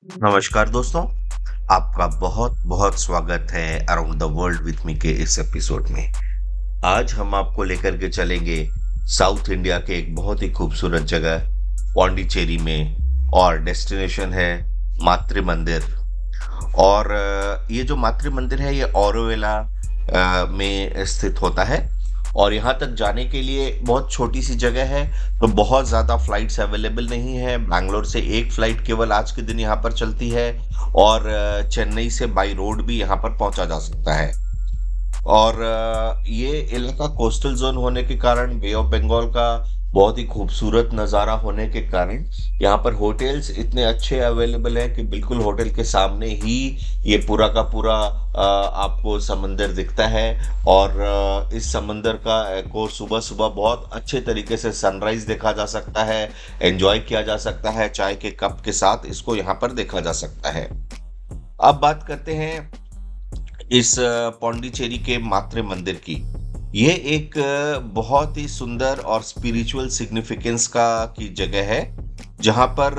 नमस्कार दोस्तों, आपका बहुत बहुत स्वागत है around the world with me के इस एपिसोड में। आज हम आपको लेकर के चलेंगे साउथ इंडिया के एक बहुत ही खूबसूरत जगह पौंडीचेरी में। और डेस्टिनेशन है मातृ मंदिर। और ये जो मातृ मंदिर है ये ऑरोविला में स्थित होता है। और यहाँ तक जाने के लिए बहुत छोटी सी जगह है, तो बहुत ज़्यादा फ्लाइट्स अवेलेबल नहीं है। बैंगलोर से एक फ्लाइट केवल आज के दिन यहाँ पर चलती है। और चेन्नई से बाई रोड भी यहाँ पर पहुँचा जा सकता है। और ये इलाका कोस्टल जोन होने के कारण, बे ऑफ बंगाल का बहुत ही खूबसूरत नज़ारा होने के कारण यहाँ पर होटल्स इतने अच्छे अवेलेबल हैं कि बिल्कुल होटल के सामने ही ये पूरा का पूरा आपको समंदर दिखता है। और इस समंदर को सुबह सुबह बहुत अच्छे तरीके से सनराइज देखा जा सकता है, एंजॉय किया जा सकता है। चाय के कप के साथ इसको यहाँ पर देखा जा सकता है। अब बात करते हैं इस पौंडीचेरी के मातृ मंदिर की। ये एक बहुत ही सुंदर और स्पिरिचुअल सिग्निफिकेंस की जगह है, जहाँ पर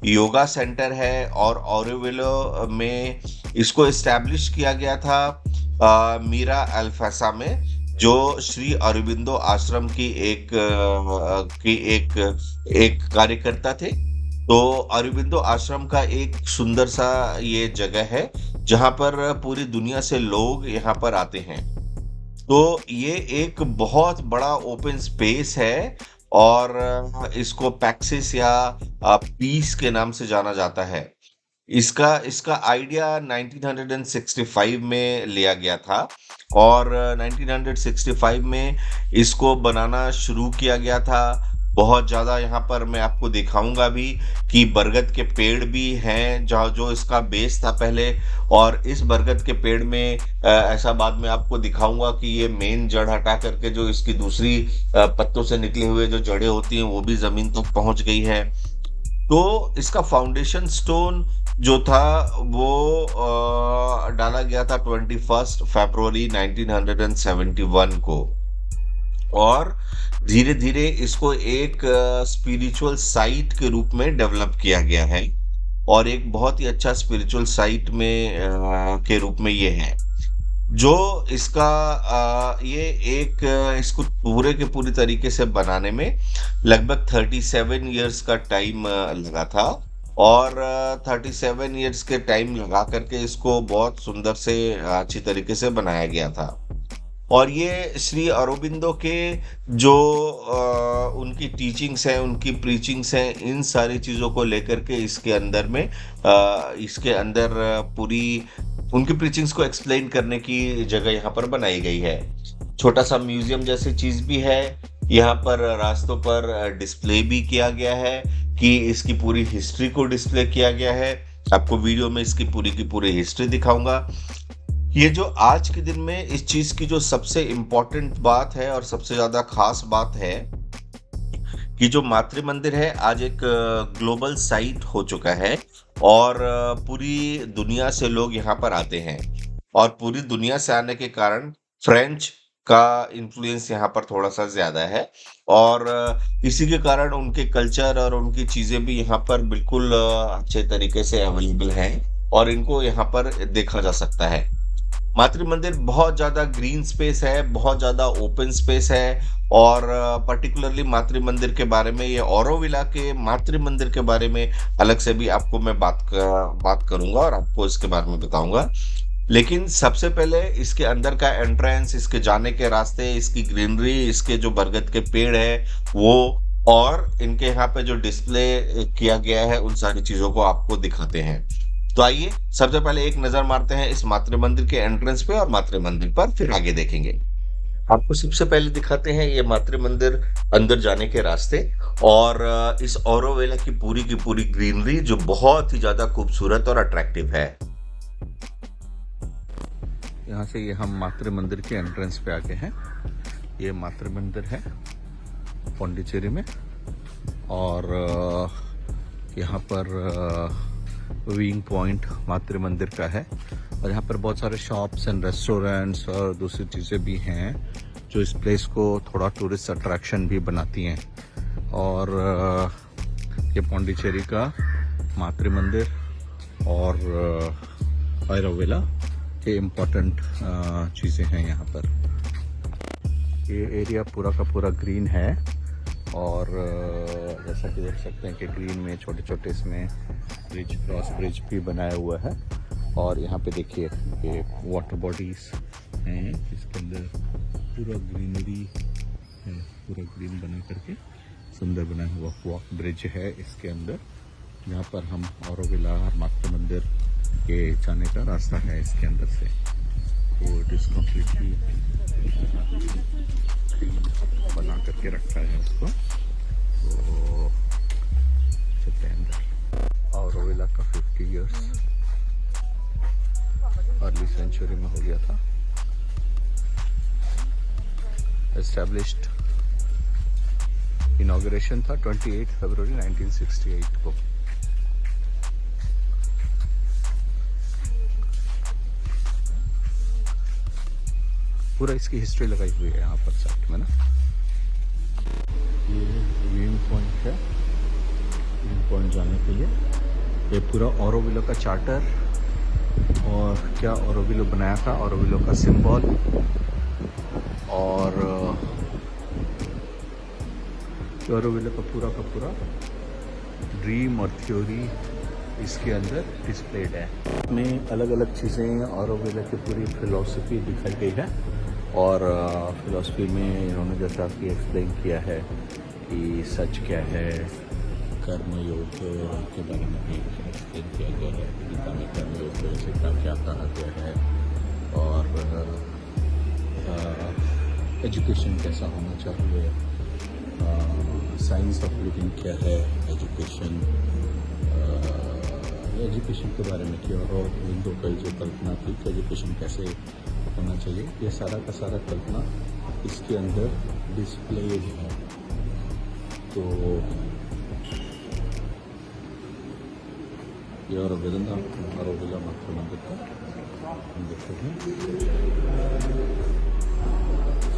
योगा सेंटर है। और ऑरोविलो में इसको इस्टेब्लिश किया गया था मीरा अल्फासा में, जो श्री अरबिंदो आश्रम की एक कार्यकर्ता थे। तो अरबिंदो आश्रम का एक सुंदर सा ये जगह है, जहाँ पर पूरी दुनिया से लोग यहाँ पर आते हैं। तो ये एक बहुत बड़ा ओपन स्पेस है। और इसको पैक्सिस या पीस के नाम से जाना जाता है। इसका इसका आइडिया 1965 में लिया गया था। और 1965 में इसको बनाना शुरू किया गया था। बहुत ज़्यादा यहाँ पर मैं आपको दिखाऊंगा भी कि बरगद के पेड़ भी हैं जहाँ जो इसका बेस था पहले। और इस बरगद के पेड़ में ऐसा बाद में आपको दिखाऊंगा कि ये मेन जड़ हटा करके जो इसकी दूसरी पत्तों से निकले हुए जो जड़ें होती हैं वो भी ज़मीन तक पहुँच गई है। तो इसका फाउंडेशन स्टोन जो था वो डाला गया था 21 फरवरी 1971 को। और धीरे धीरे इसको एक स्पिरिचुअल साइट के रूप में डेवलप किया गया है। और एक बहुत ही अच्छा स्पिरिचुअल साइट में के रूप में ये है। जो इसका ये एक इसको पूरे के पूरी तरीके से बनाने में लगभग 37 इयर्स का टाइम लगा था। और 37 इयर्स के टाइम लगा करके इसको बहुत सुंदर से अच्छी तरीके से बनाया गया था। और ये श्री अरबिंदो के जो उनकी टीचिंग्स हैं, उनकी प्रीचिंग्स हैं, इन सारी चीज़ों को लेकर के इसके अंदर पूरी उनकी प्रीचिंग्स को एक्सप्लेन करने की जगह यहाँ पर बनाई गई है। छोटा सा म्यूजियम जैसी चीज़ भी है। यहाँ पर रास्तों पर डिस्प्ले भी किया गया है कि इसकी पूरी हिस्ट्री को डिस्प्ले किया गया है। आपको वीडियो में इसकी पूरी की पूरी हिस्ट्री दिखाऊंगा। ये जो आज के दिन में इस चीज की जो सबसे इम्पोर्टेंट बात है और सबसे ज्यादा खास बात है कि जो मातृ मंदिर है आज एक ग्लोबल साइट हो चुका है। और पूरी दुनिया से लोग यहाँ पर आते हैं। और पूरी दुनिया से आने के कारण फ्रेंच का इन्फ्लुएंस यहाँ पर थोड़ा सा ज्यादा है। और इसी के कारण उनके कल्चर और उनकी चीजें भी यहाँ पर बिल्कुल अच्छे तरीके से अवेलेबल हैं। और इनको यहाँ पर देखा जा सकता है। मातृ मंदिर बहुत ज़्यादा ग्रीन स्पेस है, बहुत ज़्यादा ओपन स्पेस है। और पर्टिकुलरली मातृ मंदिर के बारे में, ये ऑरोविला के मातृ मंदिर के बारे में अलग से भी आपको मैं बात करूंगा और आपको इसके बारे में बताऊंगा। लेकिन सबसे पहले इसके अंदर का एंट्रेंस, इसके जाने के रास्ते, इसकी ग्रीनरी, इसके जो बरगद के पेड़ है वो, और इनके यहाँ पे जो डिस्प्ले किया गया है, उन सारी चीज़ों को आपको दिखाते हैं। तो आइए सबसे पहले एक नजर मारते हैं इस मातृ मंदिर के एंट्रेंस पे और मातृ मंदिर पर, फिर आगे देखेंगे। आपको सबसे पहले दिखाते हैं ये मातृ मंदिर अंदर जाने के रास्ते। और इस ऑरोविला की पूरी ग्रीनरी जो बहुत ही ज्यादा खूबसूरत और अट्रैक्टिव है। यहाँ से ये हम मातृ मंदिर के एंट्रेंस पे आके हैं। ये मातृ मंदिर है पौंडीचेरी में। और यहाँ पर व्यूइंग पॉइंट मातृ मंदिर का है। और यहाँ पर बहुत सारे शॉप्स एंड रेस्टोरेंट्स और दूसरी चीज़ें भी हैं जो इस प्लेस को थोड़ा टूरिस्ट अट्रैक्शन भी बनाती हैं। और ये पौंडीचेरी का मातृ मंदिर और ऑरोविला के इम्पोर्टेंट चीज़ें हैं यहाँ पर। ये एरिया पूरा का पूरा ग्रीन है और जैसा कि देख सकते हैं कि ग्रीन में छोटे छोटे इसमें ब्रिज, क्रॉस ब्रिज भी बनाया हुआ है। और यहाँ पे देखिए ये वाटर बॉडीज हैं जिसके अंदर पूरा ग्रीनरी है, पूरा ग्रीन बना करके सुंदर बना हुआ वॉक ब्रिज है इसके अंदर, जहाँ पर हम ऑरोविला मातृ मंदिर के जाने का रास्ता है इसके अंदर से। तो इट इज़ कम्प्लीटली बना करके रखा है उसको। तो चलते हैं अंदर। ऑरोविला का 50 इयर्स अर्ली सेंचुरी में हो गया था एस्टैब्लिश्ड। इनॉग्रेशन था 28 फरवरी 1968 को। पूरा इसकी हिस्ट्री लगाई हुई है यहाँ पर साइड में ना। ये व्यू पॉइंट है, व्यू पॉइंट जाने के लिए ये पूरा ऑरोविला का चार्टर और क्या ऑरोविला बनाया था, ऑरोविला का सिंबल और ऑरोविला का पूरा ड्रीम और थ्योरी इसके अंदर डिस्प्लेड है। में अलग अलग चीज़ें ऑरोविला की पूरी फिलॉसफी दिखाई गई है और फिलॉसफी में इन्होंने जैसा कि एक्सप्लेन किया है कि सच क्या है, कर्मयोग के बारे में भी एक्सप्लेन किया गया है। गीता में कर्मयोग से क्या कहा गया है और एजुकेशन कैसा होना चाहिए, साइंस ऑफ लिविंग क्या है, एजुकेशन के बारे में किया और हिंदू की जो कल्पना थी कि एजुकेशन कैसे होना चाहिए, ये सारा का सारा कल्पना इसके अंदर डिस्प्ले है। तो ये ऑरोविला मातृ मंदिर का हम देखते हैं।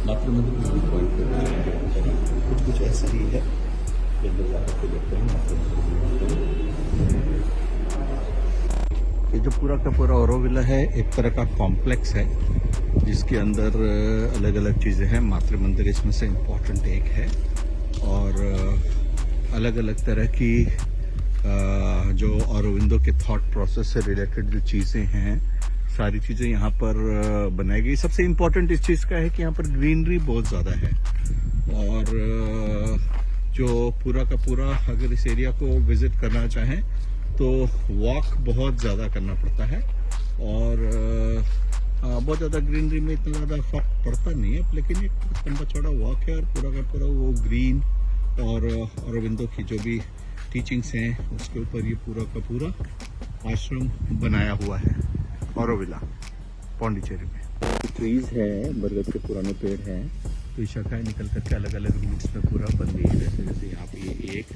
मातृ मंदिर में पॉइंट पर कुछ ऐसा ही है। देखते हैं मातृ मंदिर। ये जो पूरा का पूरा ऑरोविला है एक तरह का कॉम्प्लेक्स है जिसके अंदर अलग अलग चीज़ें हैं। मातृ मंदिर इसमें से इम्पोर्टेंट एक है और अलग अलग तरह की जो ऑरोविंदो के थॉट प्रोसेस से रिलेटेड जो चीज़ें हैं सारी चीज़ें यहाँ पर बनाई गई। सबसे इम्पोर्टेंट इस चीज़ का है कि यहाँ पर ग्रीनरी बहुत ज़्यादा है और जो पूरा का पूरा अगर इस एरिया को विज़िट करना चाहें तो वॉक बहुत ज़्यादा करना पड़ता है और बहुत ज़्यादा ग्रीनरी में इतना ज़्यादा फर्क पड़ता नहीं है, लेकिन एक लंबा चौड़ा वॉक है और पूरा का पूरा वो ग्रीन और ऑरोविंदो की जो भी टीचिंग्स हैं उसके ऊपर ये पूरा का पूरा आश्रम बनाया हुआ है ऑरोविला पौंडीचेरी में। ट्रीज है, बरगद के पुराने पेड़ हैं, तो शाखाएं निकल करके अलग अलग रूट्स में पूरा बन गई है। जैसे जैसे यहाँ पे ये एक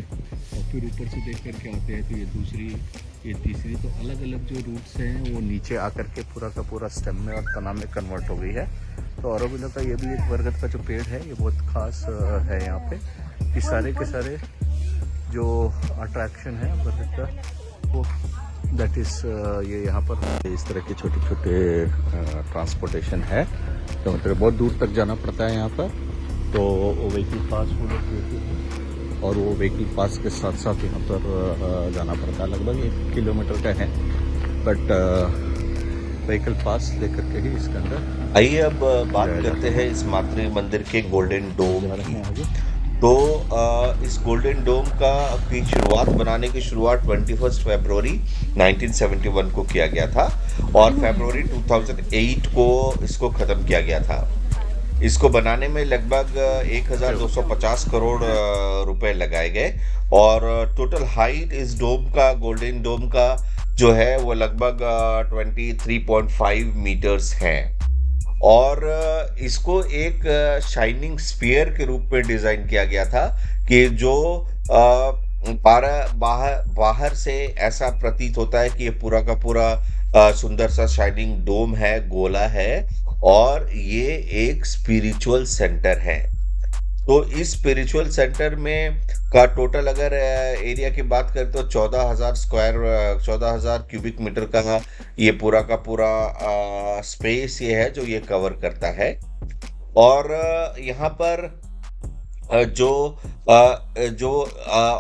और फिर ऊपर से देख करके आते हैं तो ये दूसरी, ये तीसरी, तो अलग अलग जो रूट्स हैं वो नीचे आकर के पूरा का पूरा स्टेम में और तना में कन्वर्ट हो गई है। तो ऑरोविला का ये भी एक बरगद का जो पेड़ है ये बहुत खास है यहाँ पे कि सारे के सारे जो अट्रैक्शन है बरगद का वो दैट इज़ ये यहाँ पर इस तरह के छोटे छोटे ट्रांसपोर्टेशन है। तो मतलब बहुत दूर तक जाना पड़ता है यहाँ पर, तो वो व्हीकल पास वो लोग देते हैं और वो व्हीकल पास के साथ साथ यहाँ पर जाना पड़ता है। लगभग 1 किलोमीटर का है बट व्हीकल पास लेकर के ही इसके अंदर। आइए अब बात करते हैं इस मातृ मंदिर के गोल्डन डोम की। तो इस गोल्डन डोम की शुरुआत बनाने की शुरुआत 21 फरवरी 1971 को किया गया था और फरवरी 2008 को इसको ख़त्म किया गया था। इसको बनाने में लगभग 1250 करोड़ रुपए लगाए गए और टोटल हाइट इस डोम का, गोल्डन डोम का जो है वो लगभग 23.5 मीटर्स है और इसको एक शाइनिंग स्फीयर के रूप में डिज़ाइन किया गया था कि जो बाहर से ऐसा प्रतीत होता है कि ये पूरा का पूरा सुंदर सा शाइनिंग डोम है, गोला है और ये एक स्पिरिचुअल सेंटर है। तो इस स्पिरिचुअल सेंटर में का टोटल अगर एरिया की बात करें तो 14,000 क्यूबिक मीटर का ये पूरा का पूरा स्पेस ये है जो ये कवर करता है। और यहाँ पर जो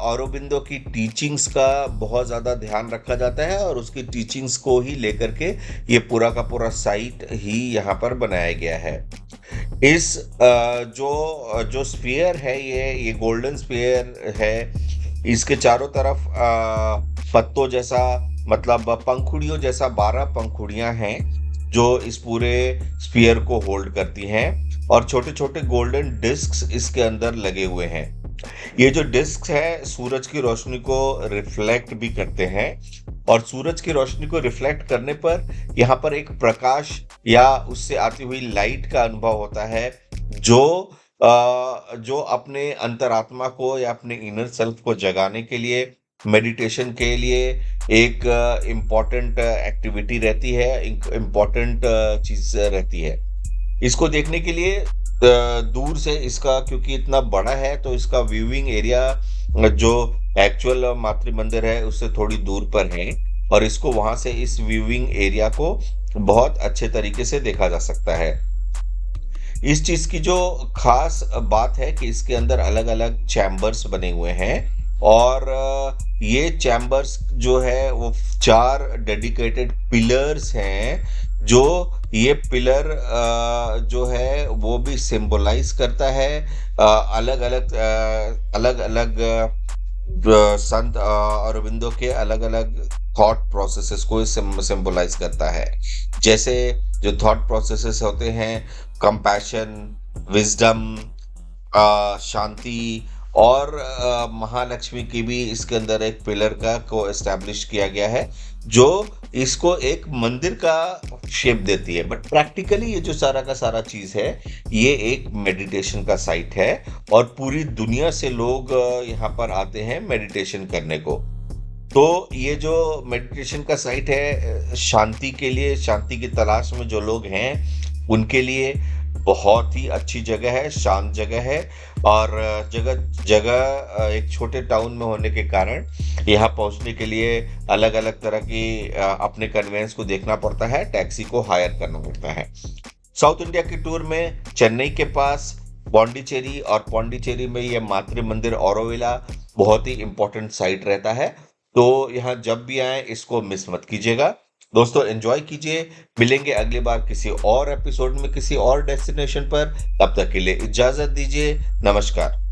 औरोबिंदो की टीचिंग्स का बहुत ज़्यादा ध्यान रखा जाता है और उसकी टीचिंग्स को ही लेकर के ये पूरा का पूरा साइट ही यहाँ पर बनाया गया है। इस जो जो स्फीयर है ये गोल्डन स्फीयर है। इसके चारों तरफ पत्तों जैसा मतलब पंखुड़ियों जैसा 12 पंखुड़ियां हैं जो इस पूरे स्फीयर को होल्ड करती हैं और छोटे छोटे गोल्डन डिस्क्स इसके अंदर लगे हुए हैं। ये जो डिस्क है सूरज की रोशनी को रिफ्लेक्ट भी करते हैं और सूरज की रोशनी को रिफ्लेक्ट करने पर यहाँ पर एक प्रकाश या उससे आती हुई लाइट का अनुभव होता है जो जो अपने अंतरात्मा को या अपने इनर सेल्फ को जगाने के लिए मेडिटेशन के लिए एक इम्पॉर्टेंट एक्टिविटी रहती है, इम्पॉर्टेंट चीज रहती है। इसको देखने के लिए दूर से इसका क्योंकि इतना बड़ा है तो इसका व्यूइंग एरिया जो एक्चुअल मातृ मंदिर है उससे थोड़ी दूर पर है और इसको वहां से इस व्यूइंग एरिया को बहुत अच्छे तरीके से देखा जा सकता है। इस चीज की जो खास बात है कि इसके अंदर अलग अलग चैम्बर्स बने हुए हैं और ये चैम्बर्स जो है वो 4 डेडिकेटेड पिलर्स हैं जो ये पिलर जो है वो भी सिंबलाइज करता है अलग अलग संत अरविंदो के अलग अलग थॉट प्रोसेसेस को सिंबलाइज करता है। जैसे जो थॉट प्रोसेसेस होते हैं कंपैशन, विजडम, शांति और महालक्ष्मी की भी इसके अंदर एक पिलर का को एस्टैब्लिश किया गया है जो इसको एक मंदिर का शेप देती है। बट प्रैक्टिकली ये जो सारा का सारा चीज है ये एक मेडिटेशन का साइट है और पूरी दुनिया से लोग यहाँ पर आते हैं मेडिटेशन करने को। तो ये जो मेडिटेशन का साइट है शांति के लिए, शांति की तलाश में जो लोग हैं उनके लिए बहुत ही अच्छी जगह है, शांत जगह है और जगह जगह एक छोटे टाउन में होने के कारण यहाँ पहुँचने के लिए अलग अलग तरह की अपने कन्वेंस को देखना पड़ता है, टैक्सी को हायर करना पड़ता है। साउथ इंडिया की टूर में चेन्नई के पास पौंडीचेरी और पौंडीचेरी में ये मातृ मंदिर औरोविला बहुत ही इम्पोर्टेंट साइट रहता है। तो यहाँ जब भी आए इसको मिस मत कीजिएगा। दोस्तों एंजॉय कीजिए, मिलेंगे अगली बार किसी और एपिसोड में किसी और डेस्टिनेशन पर। तब तक के लिए इजाजत दीजिए, नमस्कार।